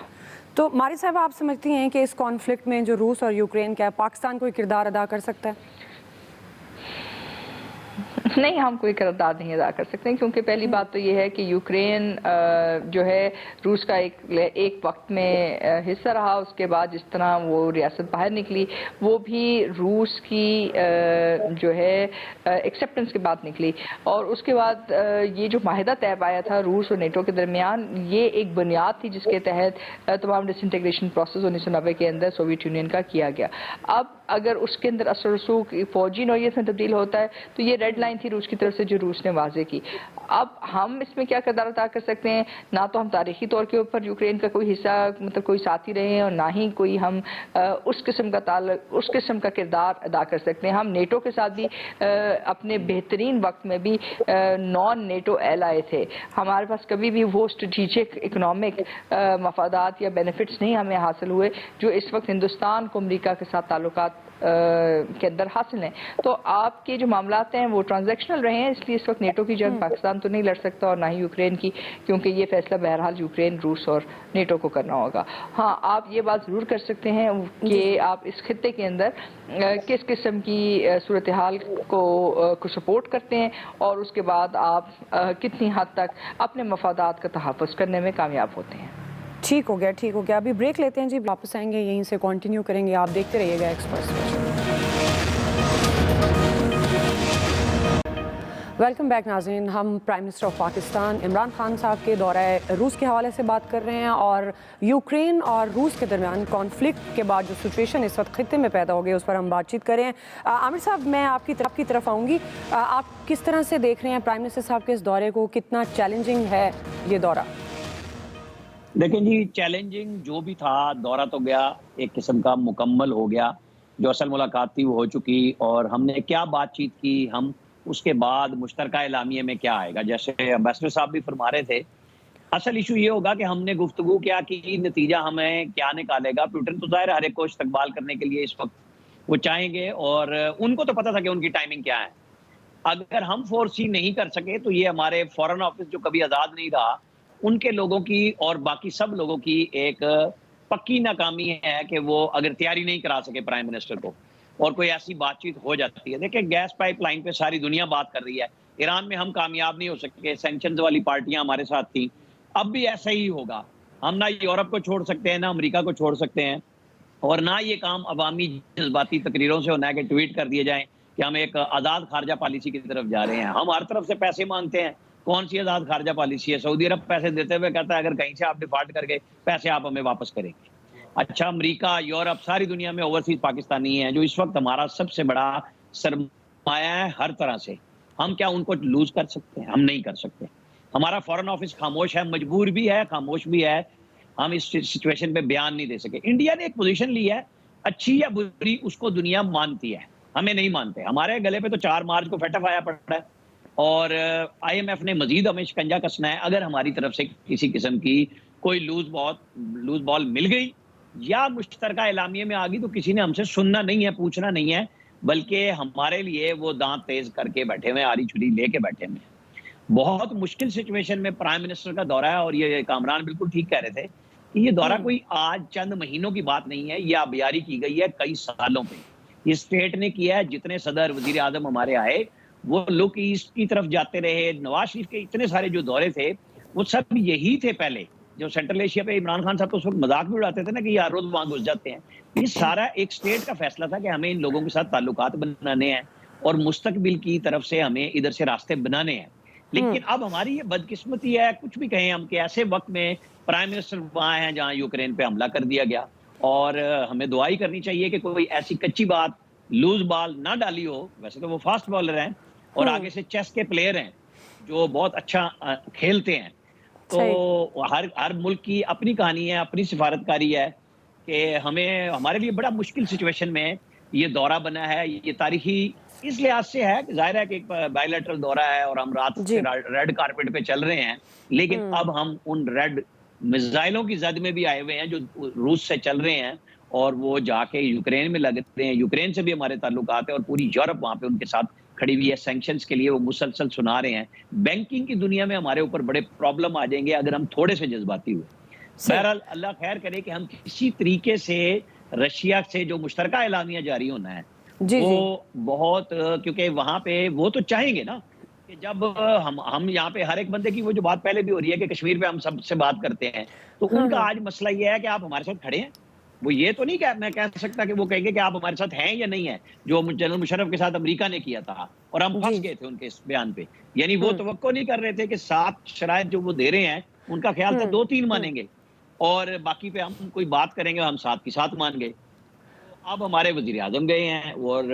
तो मारी साहब, आप समझती हैं कि इस कॉन्फ्लिक्ट में जो रूस और यूक्रेन का है, पाकिस्तान कोई किरदार अदा कर सकता है? नहीं, हम कोई करारदाद नहीं अदा कर सकते क्योंकि पहली बात तो ये है कि यूक्रेन जो है रूस का एक वक्त में हिस्सा रहा। उसके बाद जिस तरह वो रियासत बाहर निकली वो भी रूस की जो है एक्सेप्टेंस के बाद निकली। और उसके बाद ये जो माहिदा तय पाया था रूस और नेटो के दरमियान, ये एक बुनियाद थी जिसके तहत तमाम डिसइंटीग्रेशन प्रोसेस 1990 के अंदर सोवियत यूनियन का किया गया। अब अगर उसके अंदर असर रसूख फौजी नौयत में तब्दील होता है तो ये रेड लाइन थी रूस की तरफ से जो रूस ने वाजे की। अब हम इसमें क्या किरदार अदा कर सकते हैं? ना तो हम तारीखी तौर के ऊपर यूक्रेन का कोई हिस्सा मतलब कोई साथी रहे हैं और ना ही कोई हम उस किस्म का किरदार अदा कर सकते हैं। हम नेटो के साथ भी अपने बेहतरीन वक्त में भी नॉन नेटो एलाय थे। हमारे पास कभी भी वो स्ट्रेटेजिक इकोनॉमिक मफादात या बेनिफिट्स नहीं हमें हासिल हुए जो इस वक्त हिंदुस्तान को अमेरिका के साथ ताल्लुकात के अंदर हासिल हैं। तो आपके जो मामलात हैं वो ट्रांजैक्शनल रहे हैं, इसलिए इस वक्त नेटो की जंग पाकिस्तान तो नहीं लड़ सकता और ना ही यूक्रेन की, क्योंकि ये फैसला बहरहाल यूक्रेन, रूस और नेटो को करना होगा। हाँ, आप ये बात ज़रूर कर सकते हैं कि आप इस खित्ते के अंदर किस किस्म की सूरत हाल को सपोर्ट करते हैं और उसके बाद आप कितनी हद तक अपने मफादात का तहफ़्फ़ुज़ करने में कामयाब होते हैं। ठीक हो गया। अभी ब्रेक लेते हैं जी, वापस आएंगे, यहीं से कंटिन्यू करेंगे। आप देखते रहिएगा एक्सपर्ट स्पेशल। वेलकम बैक नाज़रीन। हम prime minister of Pakistan Imran Khan साहब के दौरे रूस के हवाले से बात कर रहे हैं और यूक्रेन और रूस के दरमियान कॉन्फ्लिक्ट के बाद जो सिचुएशन इस वक्त खित्ते में पैदा हो गई उस पर हम बातचीत करें। आमिर साहब, मैं आपकी तरफ आऊँगी। आप किस तरह से देख रहे हैं प्राइम मिनिस्टर साहब के इस दौरे को? कितना चैलेंजिंग है ये दौरा? देखें जी, चैलेंजिंग जो भी था, दौरा तो गया, एक किस्म का मुकम्मल हो गया। जो असल मुलाकात थी वो हो चुकी और हमने क्या बातचीत की, हम उसके बाद मुश्तरका एलामिये में क्या आएगा, जैसे एम्बेसडर साहब भी फरमा रहे थे, असल इशू ये होगा कि हमने गुफ्तगू क्या की, नतीजा हमें क्या निकालेगा। पुतिन तो ज़ाहिर हर एक को इस्तकबाल करने के लिए इस वक्त वो चाहेंगे और उनको तो पता था कि उनकी टाइमिंग क्या है। अगर हम फोर्सी नहीं कर सके तो ये हमारे फॉरेन ऑफिस जो कभी आज़ाद नहीं रहा, उनके लोगों की और बाकी सब लोगों की एक पक्की नाकामी है कि वो अगर तैयारी नहीं करा सके प्राइम मिनिस्टर को और कोई ऐसी बातचीत हो जाती है। देखिए, गैस पाइपलाइन पे सारी दुनिया बात कर रही है, ईरान में हम कामयाब नहीं हो सके, सैंक्शंस वाली पार्टियां हमारे साथ थी, अब भी ऐसा ही होगा। हम ना यूरोप को छोड़ सकते हैं, ना अमेरिका को छोड़ सकते हैं और ना ये काम अवामी जज्बाती तकरीरों से होना है कि ट्वीट कर दिए जाएं कि हम एक आज़ाद खारजा पॉलिसी की तरफ जा रहे हैं। हम हर तरफ से पैसे मांगते हैं, कौन सी आज़ाद खारजा पॉलिसी है? सऊदी अरब पैसे देते हुए कहता है अगर कहीं से आप डिफॉल्ट करके पैसे आप हमें वापस करेंगे। अच्छा, अमेरिका, यूरोप, सारी दुनिया में ओवरसीज पाकिस्तानी हैं जो इस वक्त हमारा सबसे बड़ा सरमाया है हर तरह से। हम क्या उनको लूज कर सकते हैं? हम नहीं कर सकते। हमारा फॉरेन ऑफिस खामोश है, मजबूर भी है, खामोश भी है। हम इस सिचुएशन पे बयान नहीं दे सके। इंडिया ने एक पोजीशन ली है, अच्छी या बुरी उसको दुनिया मानती है, हमें नहीं मानते। हमारे गले पे तो 4 मार्च को फैटफ आया पड़ा है और IMF ने मजीद हमें शिकंजा कसना है अगर हमारी तरफ से किसी किस्म की कोई लूज बॉल मिल गई या मुश्तरका एलामिये में आ गई तो किसी ने हमसे सुनना नहीं है, पूछना नहीं है, बल्कि हमारे लिए वो दांत तेज करके बैठे हुए, आरी छुरी लेके बैठे हुए। बहुत मुश्किल सिचुएशन में प्राइम मिनिस्टर का दौरा है और ये कामरान बिल्कुल ठीक कह रहे थे कि ये दौरा कोई आज चंद महीनों की बात नहीं है, ये आबियारी की गई है कई सालों पे। ये स्टेट ने किया है, जितने सदर वजीर आजम हमारे आए वो लुक ईस्ट की तरफ जाते रहे। नवाज शरीफ के इतने सारे जो दौरे थे वो सब यही थे। पहले जो सेंट्रल एशिया पे इमरान खान साहब तो उस वक्त मजाक भी उड़ाते थे ना कि यार रोज वहां घुस जाते हैं। ये सारा एक स्टेट का फैसला था कि हमें इन लोगों के साथ ताल्लुकात बनाने हैं और मुस्तकबिल की तरफ से हमें इधर से रास्ते बनाने हैं। लेकिन अब हमारी ये बदकिस्मती है, कुछ भी कहें हम, कि ऐसे वक्त में प्राइम मिनिस्टर वहां हैं जहां यूक्रेन पे हमला कर दिया गया और हमें दुआई करनी चाहिए कि कोई ऐसी कच्ची बात, लूज बॉल ना डाली हो। वैसे तो वो फास्ट बॉलर हैं और आगे से चेस के प्लेयर हैं जो बहुत अच्छा खेलते हैं। तो हर मुल्क की अपनी कहानी है, अपनी सिफारतकारी है कि हमें, हमारे लिए बड़ा मुश्किल सिचुएशन में ये दौरा बना है। ये तारीखी इस लिहाज से है कि जाहिर है कि एक बायलैटरल दौरा है और हम रात से रेड कारपेट पे चल रहे हैं, लेकिन अब हम उन रेड मिसाइलों की जद में भी आए हुए हैं जो रूस से चल रहे हैं और वो जाके यूक्रेन में लग रहे हैं। यूक्रेन से भी हमारे ताल्लुकात है और पूरी यूरोप वहां पे उनके साथ खड़ी हुई है। सैंक्शंस के लिए वो मुसलसल सुना रहे हैं। बैंकिंग की दुनिया में हमारे ऊपर बड़े प्रॉब्लम आ जाएंगे अगर हम थोड़े से जज्बाती हुए। बहरहाल अल्लाह खैर करे कि हम किसी तरीके से रशिया से जो मुश्तरका एलामिया जारी होना है जी, वो बहुत क्योंकि वहां पे वो तो चाहेंगे ना कि जब हम यहाँ पे हर एक बंदे की वो जो बात पहले भी हो रही है कि कश्मीर पे हम सबसे बात करते हैं, तो उनका आज मसला ये है कि आप हमारे साथ खड़े हैं। वो ये तो नहीं कह मैं कह सकता कि वो कहेंगे कि आप हमारे साथ हैं या नहीं है, जो जनरल मुशर्रफ के साथ अमेरिका ने किया था और हम फंस जी। गए थे उनके इस बयान पे। यानी वो तवक्को नहीं कर रहे थे कि 7 शराइत जो वो दे रहे हैं, उनका ख्याल था 2-3 मानेंगे और बाकी पे हम कोई बात करेंगे, हम 7 की 7 मान गए। अब हमारे वजीर आजम गए हैं और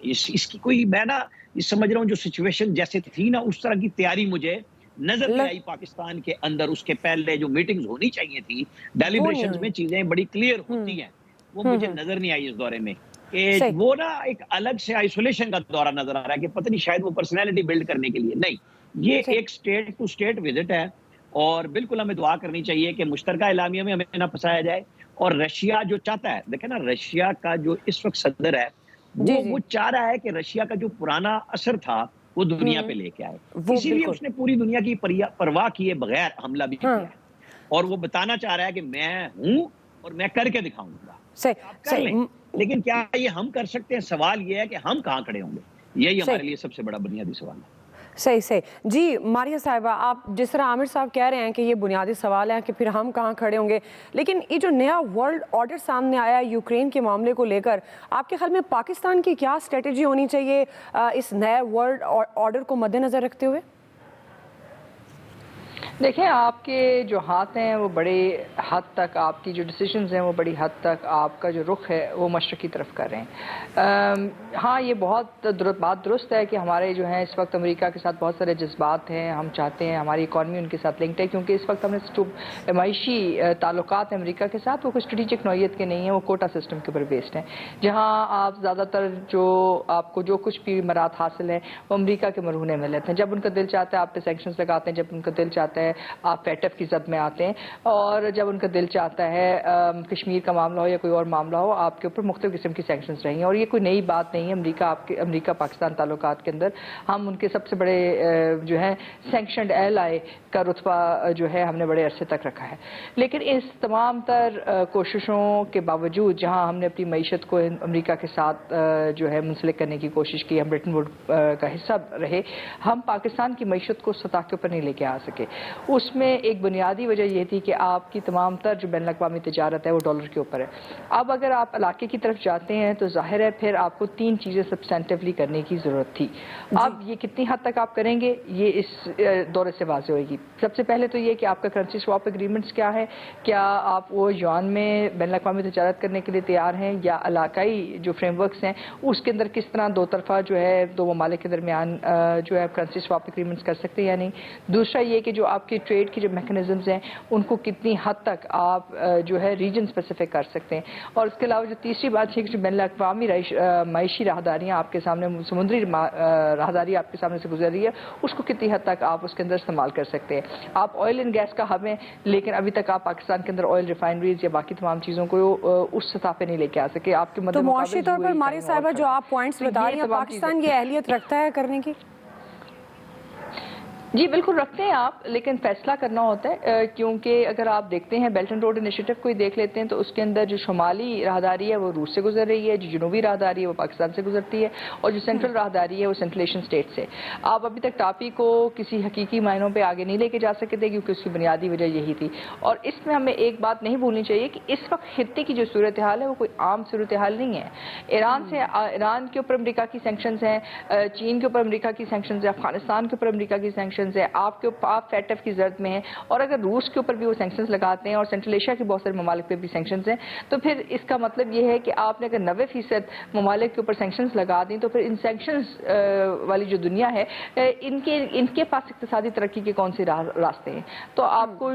इसकी कोई मैं ना ये समझ रहा हूँ जो सिचुएशन जैसे थी ना उस तरह की तैयारी मुझे नजर नहीं लग आई पाकिस्तान के अंदर। उसके पहले जो मीटिंग्स होनी चाहिए थी, वो नहीं डेलिब्रेशंस हुई। में चीजें बड़ी क्लियर होती हैं, वो मुझे नजर नहीं आई इस दौरे में। कि सही। वो ना एक अलग से आइसोलेशन का दौरा नजर आ रहा है कि पता नहीं शायद वो पर्सनैलिटी बिल्ड करने के लिए नहीं, ये सही। एक स्टेट टू स्टेट विजिट है। और बिल्कुल हमें दुआ करनी चाहिए कि मुश्तरका एलामिया में हमें ना फंसाया जाए। और रशिया जो चाहता है, देखे ना रशिया का जो इस वक्त सदर है जी, वो जी। चाह रहा है कि रशिया का जो पुराना असर था वो दुनिया पे लेके आए। वो इसीलिए बिल्कुल। उसने पूरी दुनिया की परवाह किए बगैर हमला भी हाँ। किया है। और वो बताना चाह रहा है कि मैं हूं और मैं करके दिखाऊंगा। सही, आप कर सही। लें, लेकिन क्या ये हम कर सकते हैं? सवाल ये है कि हम कहाँ खड़े होंगे, यही सही। हमारे लिए सबसे बड़ा बुनियादी सवाल है। सही, सही। जी, मारिया साहिबा, आप जिस तरह आमिर साहब कह रहे हैं कि ये बुनियादी सवाल है कि फिर हम कहाँ खड़े होंगे, लेकिन ये जो नया वर्ल्ड ऑर्डर सामने आया है यूक्रेन के मामले को लेकर, आपके ख्याल में पाकिस्तान की क्या स्ट्रेटजी होनी चाहिए इस नए वर्ल्ड ऑर्डर को मद्देनजर रखते हुए? देखिए, आपके जो हाथ हैं वो बड़े हद तक, आपकी जो डिसीजंस हैं वो बड़ी हद तक आपका जो रुख है वो मशरक़ की तरफ कर रहे हैं। हाँ, ये बहुत बात दुरुस्त है कि हमारे जो हैं इस वक्त अमेरिका के साथ बहुत सारे जज्बात हैं, हम चाहते हैं हमारी इकॉनमी उनके साथ लिंक्ड है, क्योंकि इस वक्त हमने जो मायशी ताल्लुकात हैं अमेरिका के साथ वो कोई स्ट्रेटिजिक नौइयत के नहीं हैं, वो कोटा सिस्टम के ऊपर बेस्ड हैं, जहाँ आप ज़्यादातर जो आपको जो कुछ भी मरात हासिल है वो अमेरिका के मरहूने में लेते हैं। जब उनका दिल चाहता है आप पे सैंक्शंस लगाते हैं, जब उनका दिल चाहता है आप फैटफ की जद में आते हैं, और जब उनका दिल चाहता है कश्मीर का मामला हो या कोई और मामला हो, आपके ऊपर मुख्तलिफ किस्म की सैंक्शंस रहेंगे। और ये कोई नई बात नहीं है। अमेरिका पाकिस्तान ताल्लुकात के अंदर हम उनके सबसे बड़े जो है सैंक्शनड एलाई का रुतबा जो है हमने बड़े अरसे तक रखा है। लेकिन इस तमाम तर कोशिशों के बावजूद जहाँ हमने अपनी मईशत को अमेरिका के साथ जो है मुंसलिक करने की कोशिश की, हम ब्रिटेन वुड का हिस्सा रहे, हम पाकिस्तान की मईशत को सतह के ऊपर नहीं लेके आ सके। उसमें एक बुनियादी वजह यह थी कि आपकी तमाम तर जो बैन अवी तिजारत है वो डॉलर के ऊपर है। अब अगर आप इलाके की तरफ जाते हैं तो जाहिर है फिर आपको 3 चीज़ें सब्सटेंटिवली करने की ज़रूरत थी। अब ये कितनी हद तक आप करेंगे ये इस दौरे से वाज़ेह होगी। सबसे पहले तो ये कि आपका करेंसी स्वैप एग्रीमेंट्स क्या है, क्या आप वो युआन में बैन अवी तिजारत करने के लिए तैयार हैं, या इलाकाई जो फ्रेमवर्क्स हैं उसके अंदर किस तरह दो तरफा जो है दो ममालिक के दरमियान जो है करेंसी स्वैप एग्रीमेंट्स कर सकते हैं या नहीं। दूसरा ये कि जो आपके ट्रेड की जो मैकेनिज्म्स हैं उनको कितनी हद तक आप जो है रीजन स्पेसिफिक कर सकते हैं। और उसके अलावा जो तीसरी बात है कि जो बैन अवी मायशी राहदारियाँ आपके सामने, समुद्री राहदारी आपके सामने से गुजर रही है, उसको कितनी हद तक आप उसके अंदर इस्तेमाल कर सकते हैं। आप ऑयल एंड गैस का हब हैं, लेकिन अभी तक आप पाकिस्तान के अंदर ऑयल रिफाइनरीज या बाकी तमाम चीज़ों को उस सतह पे नहीं लेके आ सके। आपके तो मुआशी तौर पर मारिया साहिबा जो आप पॉइंट्स बता रही हैं, पाकिस्तान ये अहलियत रखता है करने की? जी बिल्कुल रखते हैं आप, लेकिन फैसला करना होता है, क्योंकि अगर आप देखते हैं बेल्ट एंड रोड इनिशिएटिव को ही देख लेते हैं तो उसके अंदर जो शुमाली राहदारी है वो रूस से गुजर रही है, जो जनूबी राहदारी है वो पाकिस्तान से गुजरती है, और जो सेंट्रल राहदारी है वो सेंट्रल एशियन स्टेट से। आप अभी तक टापी को किसी हकीकी मायनों पर आगे नहीं लेके जा सके थे क्योंकि उसकी बुनियादी वजह यही थी। और इसमें हमें एक बात नहीं भूलनी चाहिए कि इस वक्त खित्ते की जो सूरत हाल है वो कोई आम सूरत हाल नहीं है। ईरान के ऊपर अमरीका की सैंक्शंस हैं, चीन के ऊपर अमरीका की सैंक्शंस है, अफगानिस्तान के ऊपर अमरीका की सैंक्शंस है, आपके ऊपर आप फैटफ की जरूरत में है, और अगर रूस के ऊपर भी वो सैंक्शंस लगाते हैं और सेंट्रल एशिया के बहुत सारे ममालिक पे भी सैंक्शंस हैं, तो फिर इसका मतलब ये है कि आपने अगर 90% ममालिक के ऊपर सैंक्शंस लगा दी तो फिर इन सैंक्शंस वाली जो दुनिया है इनके पास इक्तिसादी तरक्की के कौन से रास्ते हैं। तो आपको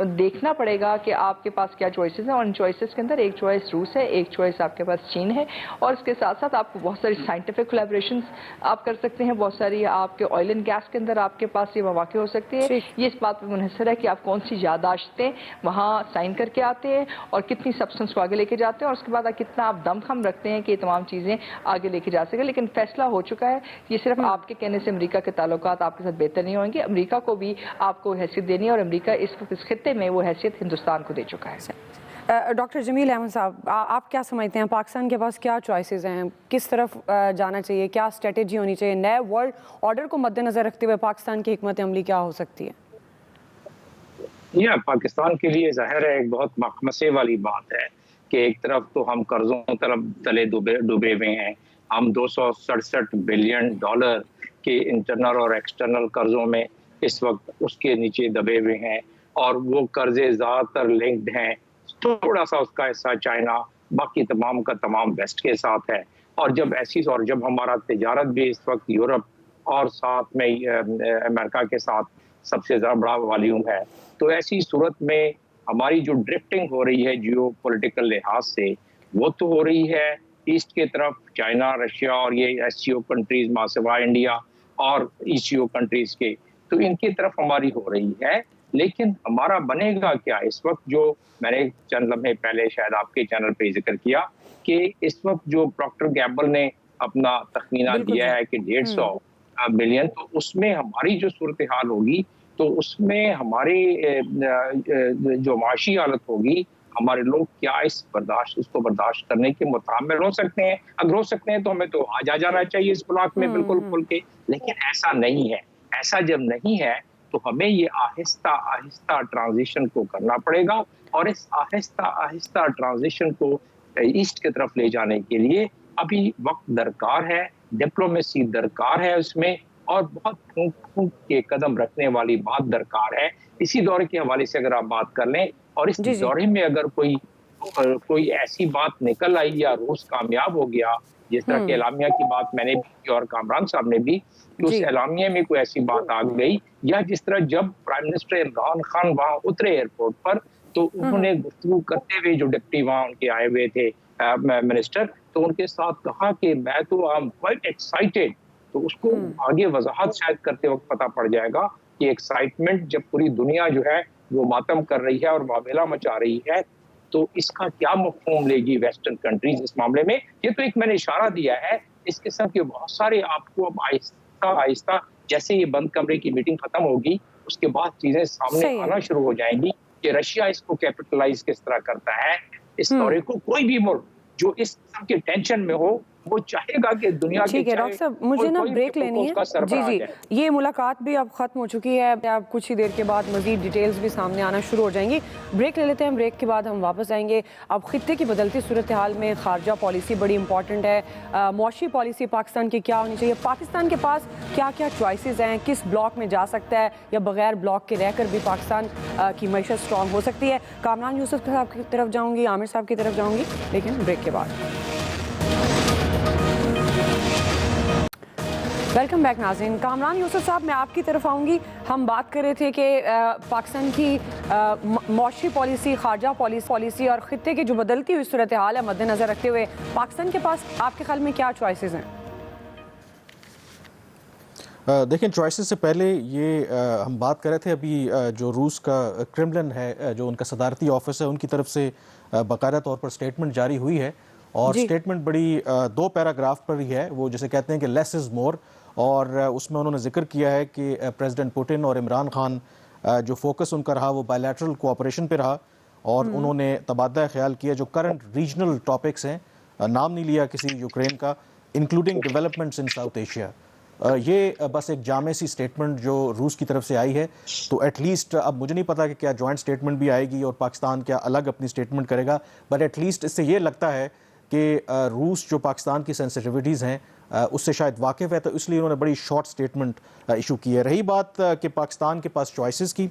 देखना पड़ेगा कि आपके पास क्या चॉइसेस हैं, और इन चॉइसेस के अंदर एक चॉइस रूस है, एक चॉइस आपके पास चीन है, और इसके साथ साथ आपको बहुत सारी साइंटिफिक कोलैबोरेशंस आप कर सकते हैं, बहुत सारी आपके ऑयल एंड गैस के अंदर आपके पास ये मौके हो सकते हैं। ये इस बात पर मुनहसर है कि आप कौन सी यादाश्तें वहाँ साइन करके आते हैं और कितनी सब्सटेंस को आगे लेके जाते हैं, और उसके बाद कितना आप दमखम रखते हैं कि ये तमाम चीज़ें आगे लेके जा सके। लेकिन फैसला हो चुका है, ये सिर्फ आपके कहने से अमेरिका के ताल्लुकात आपके साथ बेहतर नहीं होंगे, अमेरिका को भी आपको हैसियत देनी है, और अमेरिका इस खित्ते में वो हैसियत हिंदुस्तान को दे चुका है। डॉक्टर जमील अहमद साहब, आप क्या समझते हैं पाकिस्तान के पास क्या चॉइसेस हैं, किस तरफ जाना चाहिए, क्या स्ट्रेटेजी होनी चाहिए, नए वर्ल्ड ऑर्डर को मद्देनज़र रखते हुए पाकिस्तान की हिकमत अमली क्या हो सकती है? यह पाकिस्तान के लिए ज़ाहिर है एक बहुत मखमसे वाली बात है कि एक तरफ तो हम कर्जों तरफ तले डूबे हुए हैं। हम 267 बिलियन डॉलर के इंटरनल और एक्सटर्नल कर्जों में इस वक्त उसके नीचे दबे हुए हैं, और वो कर्जे ज़्यादातर लिंक्ड हैं, थोड़ा सा उसका हिस्सा चाइना, बाकी तमाम का तमाम वेस्ट के साथ है। और जब हमारा तिजारत भी इस वक्त यूरोप और साथ में अमेरिका के साथ सबसे ज़्यादा बड़ा वॉल्यूम है, तो ऐसी सूरत में हमारी जो ड्रिफ्टिंग हो रही है जियो पॉलिटिकल लिहाज से, वो तो हो रही है ईस्ट के तरफ, चाइना, रशिया और ये एससीओ कंट्रीज मासिवा इंडिया और ईसीओ कंट्रीज के, तो इनकी तरफ हमारी हो रही है। लेकिन हमारा बनेगा क्या इस वक्त? जो मैंने चंद लम्हे पहले शायद आपके चैनल पे जिक्र किया कि इस वक्त जो प्रॉक्टर गैबल ने अपना तखमीना दिया है कि 150 बिलियन, तो उसमें हमारी जो सूरत हाल होगी, तो उसमें हमारी जो माशी हालत होगी, हमारे लोग क्या उसको बर्दाश्त करने के मुताबिक हो सकते हैं? अगर हो सकते हैं तो हमें तो आज आ जाना चाहिए इस ब्लॉक में बिल्कुल खुल के, लेकिन ऐसा नहीं है। ऐसा जब नहीं है तो हमें ये आहिस्ता आहिस्ता ट्रांजिशन को करना पड़ेगा, और इस आहिस्ता आहिस्ता ट्रांजिशन को ईस्ट की तरफ ले जाने के लिए अभी वक्त दरकार है, डिप्लोमेसी दरकार है उसमें, और बहुत फूंक फूंक के कदम रखने वाली बात दरकार है। इसी दौरे के हवाले से अगर आप बात कर लें, और इस दौरे में अगर कोई ऐसी बात निकल आई या रूस कामयाब हो गया, जिस तरह के एलामिया की बात मैंने भी की और कामरान साहब ने भी, कि उस एलामिया में कोई ऐसी बात आ गई, या जिस तरह जब प्राइम मिनिस्टर इमरान खान वहां उतरे एयरपोर्ट पर, तो उन्होंने गुफ्तगू करते हुए जो डिप्टी वहां उनके आए हुए थे मिनिस्टर, तो उनके साथ कहा कि मैं तो आई एम क्वाइट एक्साइटेड। तो उसको आगे वजाहत शायद करते वक्त पता पड़ जाएगा कि एक्साइटमेंट जब पूरी दुनिया जो है वो मातम कर रही है और वावेला मचा रही है, तो इसका क्या मफ़हूम लेगी वेस्टर्न कंट्रीज इस मामले में? ये तो एक मैंने इशारा दिया है, इस किस्म के बहुत सारे आपको अब आहिस्ता आहिस्ता जैसे ये बंद कमरे की मीटिंग खत्म होगी, उसके बाद चीजें सामने आना शुरू हो जाएंगी कि रशिया इसको कैपिटलाइज किस तरह करता है। इस दौरे को कोई भी मुल्क जो इस किस्म के टेंशन में हो, वो चाहेगा कि दुनिया ठीक है डॉक्टर साहब, मुझे ना ब्रेक लेनी है। जी, ये मुलाकात भी अब ख़त्म हो चुकी है, अब कुछ ही देर के बाद मज़ीद डिटेल्स भी सामने आना शुरू हो जाएंगी। ब्रेक ले लेते हैं, ब्रेक के बाद हम वापस आएंगे। अब खित्ते की बदलती सूरत हाल में खारजा पॉलिसी बड़ी इंपॉर्टेंट है। मौशी पॉलिसी पाकिस्तान की क्या होनी चाहिए, पाकिस्तान के पास क्या क्या चॉइसेस हैं, किस ब्लॉक में जा सकता है या बगैर ब्लॉक के रहकर भी पाकिस्तान की मैशत स्ट्रॉन्ग हो सकती है। कामरान यूसुफ साहब की तरफ जाऊँगी, आमिर साहब की तरफ जाऊँगी, लेकिन ब्रेक के बाद। वेलकम बैक नाज़रीन। कामरान यूसुफ साहब, मैं आपकी तरफ आऊँगी। हम बात कर रहे थे कि पाकिस्तान की मौशी पॉलिसी, खारजा पॉलिसी और ख़ित्ते की जो बदलती हुई सूरत हाल है मद्देनज़र रखते हुए पाकिस्तान के पास आपके ख्याल में क्या चॉइसेस हैं? देखें, चॉइसेस से पहले ये हम बात कर रहे थे अभी जो रूस का क्रेमलिन है, जो उनका सदारती ऑफिस है, उनकी तरफ से बाकायदा तौर पर स्टेटमेंट जारी हुई है, और स्टेटमेंट बड़ी 2 पैराग्राफ पर ही है। वो जैसे कहते हैं कि लेस इज़ मोर, और उसमें उन्होंने जिक्र किया है कि प्रेसिडेंट पुतिन और इमरान खान जो फोकस उनका रहा वो बायलैटरल कोऑपरेशन पे रहा, और उन्होंने तबादला ख्याल किया जो करंट रीजनल टॉपिक्स हैं, नाम नहीं लिया किसी यूक्रेन का, including developments in south Asia. ये बस एक जामे सी स्टेटमेंट जो रूस की तरफ से आई है। तो एटलीस्ट अब मुझे नहीं पता कि क्या जॉइंट स्टेटमेंट भी आएगी और पाकिस्तान क्या अलग अपनी स्टेटमेंट करेगा, बट एटलीस्ट इससे ये लगता है कि रूस जो पाकिस्तान की सेंसिटिविटीज़ हैं उससे शायद वाकिफ़ है, तो इसलिए उन्होंने बड़ी शॉर्ट स्टेटमेंट इशू की है। रही बात कि पाकिस्तान के पास चॉइसेस की,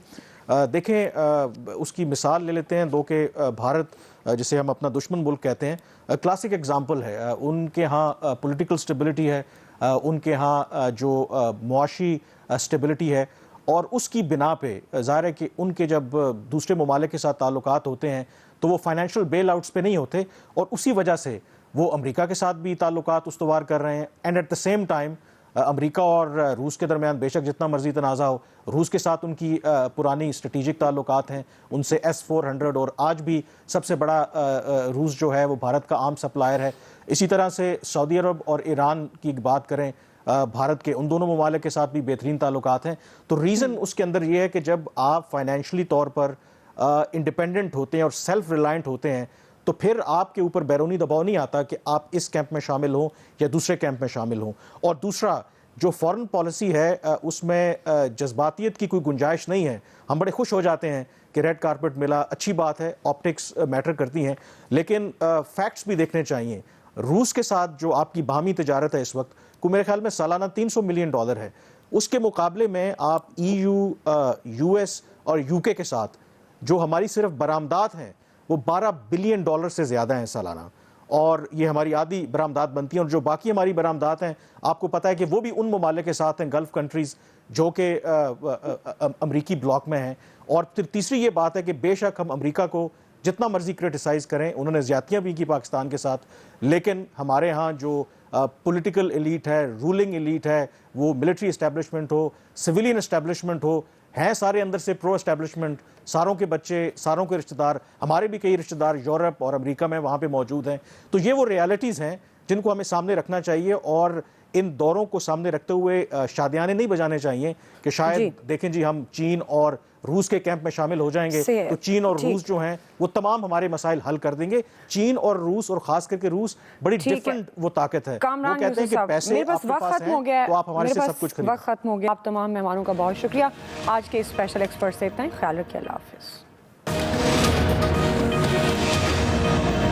देखें उसकी मिसाल ले लेते हैं 2 के भारत जिसे हम अपना दुश्मन मुल्क कहते हैं, क्लासिक एग्जांपल है। उनके यहाँ पॉलिटिकल स्टेबिलिटी है, उनके यहाँ जो मुआशी स्टेबिलिटी है, और उसकी बिना पे ज़ाहिर है कि उनके जब दूसरे ममालिक के साथ ताल्लुकात होते हैं तो वो फाइनेंशियल बेल आउट्स पे नहीं होते, और उसी वजह से वो अमेरिका के साथ भी ताल्लुकात उस्तवार कर रहे हैं। And at the same time America और रूस के दरमियान बेशक जितना मर्जी तनाज़ा हो, रूस के साथ उनकी पुरानी स्ट्रेटिजिक ताल्लुकात हैं, उनसे S-400, और आज भी सबसे बड़ा रूस जो है वो भारत का आर्म सप्लायर है। इसी तरह से सऊदी अरब और ईरान की बात करें, भारत के उन दोनों ममालिक के साथ भी बेहतरीन ताल्लुकात हैं। तो रीज़न उसके अंदर ये है कि जब आप फाइनेंशियली तौर पर इंडिपेंडेंट होते हैं और सेल्फ रिलायंट होते हैं, तो फिर आपके ऊपर बैरूनी दबाव नहीं आता कि आप इस कैंप में शामिल हों या दूसरे कैंप में शामिल हों। और दूसरा, जो फॉरेन पॉलिसी है उसमें जज्बातियत की कोई गुंजाइश नहीं है। हम बड़े खुश हो जाते हैं कि रेड कारपेट मिला, अच्छी बात है, ऑप्टिक्स मैटर करती हैं, लेकिन फैक्ट्स भी देखने चाहिए। रूस के साथ जो आपकी बाहमी तिजारत है इस वक्त को मेरे ख्याल में सालाना $300 मिलियन है। उसके मुकाबले में आप EU, US और UK के साथ जो हमारी सिर्फ बरामदात हैं वो $12 बिलियन से ज़्यादा हैं सालाना, और ये हमारी आधी बरामदात बनती हैं। और जो बाकी हमारी बरामदात हैं, आपको पता है कि वो भी उन ममालिक के साथ हैं, गल्फ़ कंट्रीज़ जो कि अमरीकी ब्लॉक में हैं। और फिर तीसरी ये बात है कि बेशक हम अमरीका को जितना मर्जी क्रिटिसाइज़ करें, उन्होंने ज़्यादतियाँ भी की पाकिस्तान के साथ, लेकिन हमारे यहाँ जो पॉलिटिकल एलीट है, रूलिंग एलीट है, वो मिलिट्री इस्टेब्लिशमेंट हो, सिविलियन इस्टेब्लिशमेंट हो, हैं सारे अंदर से प्रो इस्टेब्लिशमेंट, सारों के बच्चे, सारों के रिश्तेदार, हमारे भी कई रिश्तेदार यूरोप और अमेरिका में वहाँ पे मौजूद हैं। तो ये वो रियलिटीज़ हैं जिनको हमें सामने रखना चाहिए, और इन दौरों को सामने रखते हुए शादियाने नहीं बजाने चाहिए कि शायद देखें जी हम चीन और रूस के कैंप में शामिल हो जाएंगे तो चीन और रूस जो हैं वो तमाम हमारे मसाइल हल कर देंगे। चीन और रूस, और खास करके रूस, बड़ी डिफरेंट वो ताकत है। वो कहते हैं कि पैसे आपके पास हैं तो आप हमारे से सब कुछ खरीदें। वक्त खत्म हो गया। आप तमाम मेहमानों का बहुत शुक्रिया। आज के स्पेशल एक्सपर्ट से इतना ही। ख्याल रखिए। अल्लाह हाफिज़।